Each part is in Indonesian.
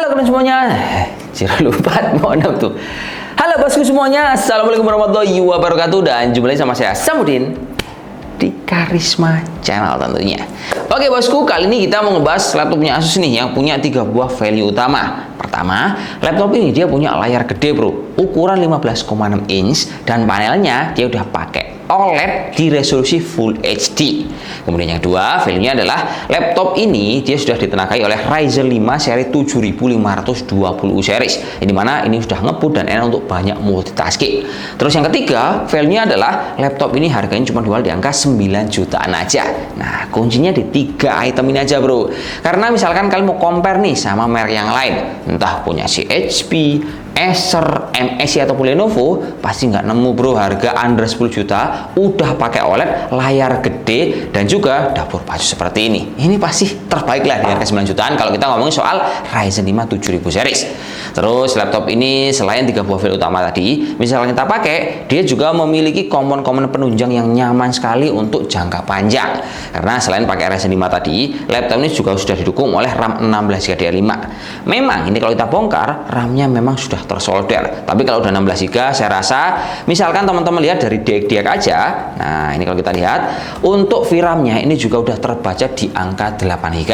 Halo kalian semuanya. Jangan lupa mohon tuh. Halo bosku semuanya. Assalamualaikum warahmatullahi wabarakatuh. Dan jumpa lagi sama saya Samudin di Karisma Channel tentunya. Oke bosku, kali ini kita mau ngebahas laptopnya Asus nih yang punya 3 buah value utama. Pertama, laptop ini dia punya layar gede bro, ukuran 15,6 inch dan panelnya dia udah pakai OLED di resolusi Full HD. Kemudian yang kedua, value-nya adalah laptop ini dia sudah ditenagai oleh Ryzen 5 seri 7520U series. Ini mana ini sudah ngebut dan enak untuk banyak multitasking. Terus yang ketiga, value-nya adalah laptop ini harganya cuma jual di angka 9 jutaan aja. Nah, kuncinya di 3 item ini aja bro. Karena misalkan kalian mau compare nih sama merek yang lain, entah punya si HP, Acer, MSI ataupun Lenovo, pasti nggak nemu bro harga under 10 juta udah pakai OLED, layar gede dan juga dapur baju seperti ini. Ini pasti terbaik lah di harga 9 jutaan kalau kita ngomongin soal Ryzen 5 7000 series. Terus laptop ini selain 3 buah value utama tadi, misalnya kita pakai, dia juga memiliki komponen-komponen penunjang yang nyaman sekali untuk jangka panjang. Karena selain pakai Ryzen 5 tadi, laptop ini juga sudah didukung oleh RAM 16GB DDR5. Memang ini kalau kita bongkar, RAM-nya memang sudah tersolder. Tapi kalau udah 16GB, saya rasa misalkan teman-teman lihat dari DX aja. Nah, ini kalau kita lihat untuk VRAM-nya ini juga udah terbaca di angka 8GB.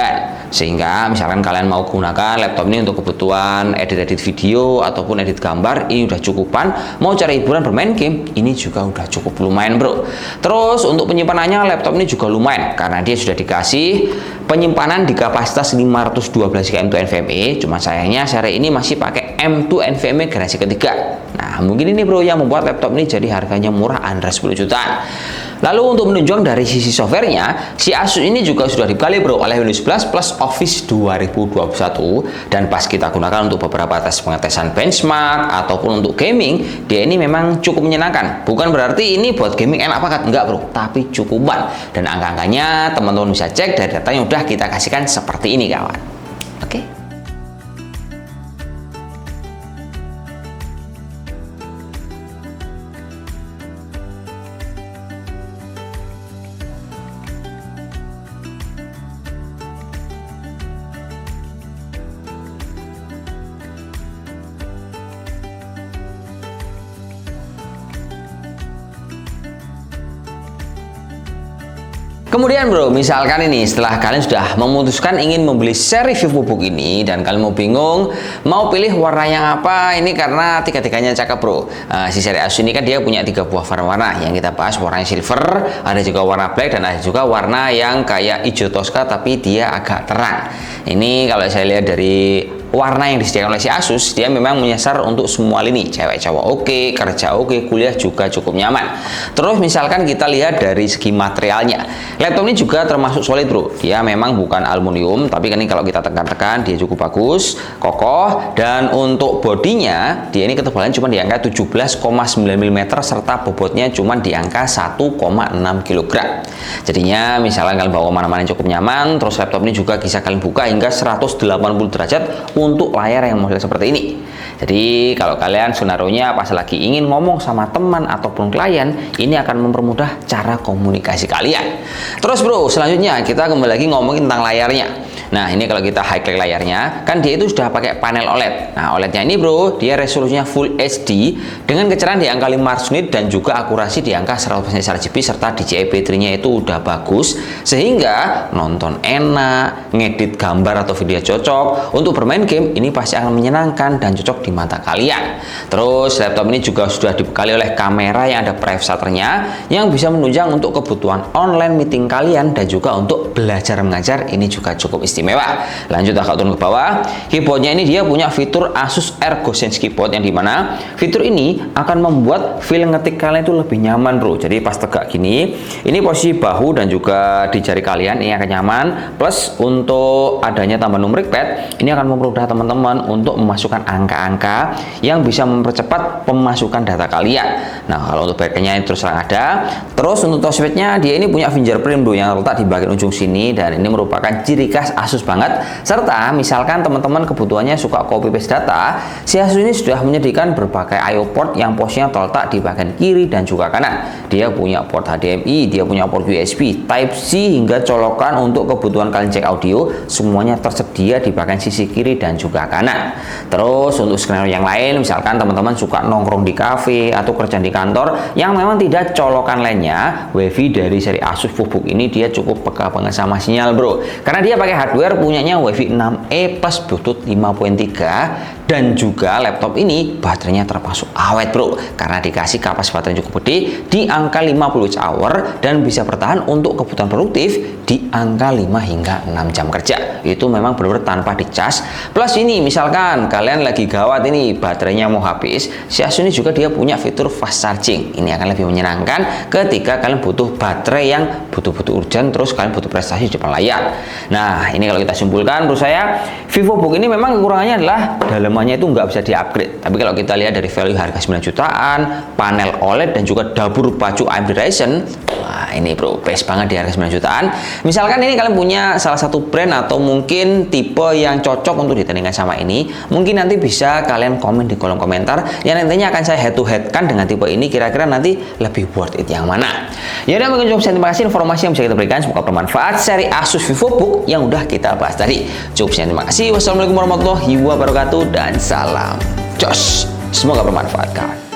Sehingga misalkan kalian mau gunakan laptop ini untuk kebutuhan edit video ataupun edit gambar, ini udah cukupan. Mau cari hiburan bermain game, ini juga udah cukup lumayan bro. Terus untuk penyimpanannya laptop ini juga lumayan karena dia sudah dikasih penyimpanan di kapasitas 512GB NVMe. Cuma sayangnya seri ini masih pakai M2 NVMe generasi ketiga. Nah, mungkin ini bro yang membuat laptop ini jadi harganya murah under 10 jutaan. Lalu untuk menunjang dari sisi softwarenya, si Asus ini juga sudah dibekali bro oleh Windows 11 plus Office 2021. Dan pas kita gunakan untuk beberapa tes pengetesan benchmark ataupun untuk gaming, dia ini memang cukup menyenangkan. Bukan berarti ini buat gaming enak banget, enggak bro, tapi cukupan. Dan angka-angkanya teman-teman bisa cek dari data yang udah kita kasihkan seperti ini kawan. Oke. Kemudian bro, misalkan ini setelah kalian sudah memutuskan ingin membeli seri VivoBook ini dan kalian mau bingung mau pilih warna yang apa, ini karena tiga-tiganya cakep bro. Si seri Asus ini kan dia punya 3 buah warna yang kita bahas, warnanya silver, ada juga warna black dan ada juga warna yang kayak hijau toska tapi dia agak terang. Ini kalau saya lihat dari warna yang disediakan oleh si Asus, dia memang menyasar untuk semua lini, cewek cowok oke, kerja oke, kuliah juga cukup nyaman. Terus misalkan kita lihat dari segi materialnya, laptop ini juga termasuk solid bro. Dia memang bukan aluminium, tapi kan ini kalau kita tekan-tekan dia cukup bagus, kokoh. Dan untuk bodinya, dia ini ketebalan cuma di angka 17,9 mm serta bobotnya cuma di angka 1,6 kg. Jadinya misalnya kalian bawa kemana-mana cukup nyaman. Terus laptop ini juga bisa kalian buka hingga 180 derajat untuk layar yang model seperti ini. Jadi kalau kalian skenario-nya pas lagi ingin ngomong sama teman ataupun klien, ini akan mempermudah cara komunikasi kalian. Terus bro, selanjutnya kita kembali lagi ngomongin tentang layarnya. Nah, ini kalau kita high klik layarnya, kan dia itu sudah pakai panel OLED. Nah, OLED-nya ini bro, dia resolusinya Full HD dengan kecerahan di angka 500 nit dan juga akurasi di angka 100% sRGB serta DJI baterainya itu udah bagus sehingga nonton enak, ngedit gambar atau video cocok. Untuk bermain game ini pasti akan menyenangkan dan cocok di mata kalian. Terus laptop ini juga sudah dibekali oleh kamera yang ada private shutternya yang bisa menunjang untuk kebutuhan online meeting kalian dan juga untuk belajar mengajar. Ini juga cukup istimewa. Lanjut agak turun ke bawah, keyboardnya ini dia punya fitur Asus ErgoSense Keyboard yang dimana fitur ini akan membuat feel ngetik kalian itu lebih nyaman bro. Jadi pas tegak gini, ini posisi bahu dan juga di jari kalian ini akan nyaman. Plus untuk adanya tambah numeric pad, ini akan mempermudah teman-teman untuk memasukkan angka-angka yang bisa mempercepat pemasukan data kalian. Nah, kalau untuk baterainya terus terang ada. Terus untuk touchpadnya dia ini punya fingerprint bro yang terletak di bagian ujung sini dan ini merupakan ciri khas Asus banget. Serta misalkan teman-teman kebutuhannya suka copy paste data, si Asus ini sudah menyediakan berbagai I/O port yang posnya terletak di bagian kiri dan juga kanan. Dia punya port HDMI, dia punya port USB, Type-C, hingga colokan untuk kebutuhan kalian cek audio, semuanya tersedia di bagian sisi kiri dan juga kanan. Terus untuk skenario yang lain, misalkan teman-teman suka nongkrong di cafe atau kerja di kantor yang memang tidak colokan lainnya, WiFi dari seri Asus VivoBook ini dia cukup peka banget sama sinyal bro, karena dia pakai hardware punyanya WiFi 6E plus Bluetooth 5.3, dan juga laptop ini baterainya termasuk awet bro, karena dikasih kapasitas baterai cukup gede di angka 50 Wh dan bisa bertahan untuk kebutuhan produktif di angka 5 hingga 6 jam kerja. Itu memang benar-benar tanpa dicas. Plus ini misalkan kalian lagi gawat ini baterainya mau habis, si Asus ini juga dia punya fitur fast charging. Ini akan lebih menyenangkan ketika kalian butuh baterai yang butuh urgent, terus kalian butuh prestasi di depan layar. Nah, ini kalau kita simpulkan menurut saya VivoBook ini memang kekurangannya adalah dalamannya itu nggak bisa di-upgrade. Tapi kalau kita lihat dari value harga 9 jutaan, panel OLED dan juga dapur pacu AMD Ryzen, wah ini bro, best banget di harga 9 jutaan. Misalkan ini kalian punya salah satu brand atau mungkin tipe yang cocok untuk ditandingkan sama ini, mungkin nanti bisa kalian komen di kolom komentar yang nantinya akan saya head to head kan dengan tipe ini, kira-kira nanti lebih worth it yang mana. Ya udah, mungkin cukup sekian, terima kasih informasi yang bisa kita berikan, semoga bermanfaat seri Asus VivoBook yang udah kita bahas tadi. Cukup sekian, terima kasih. Wassalamualaikum warahmatullahi wabarakatuh dan salam jos. Semoga bermanfaat kawan.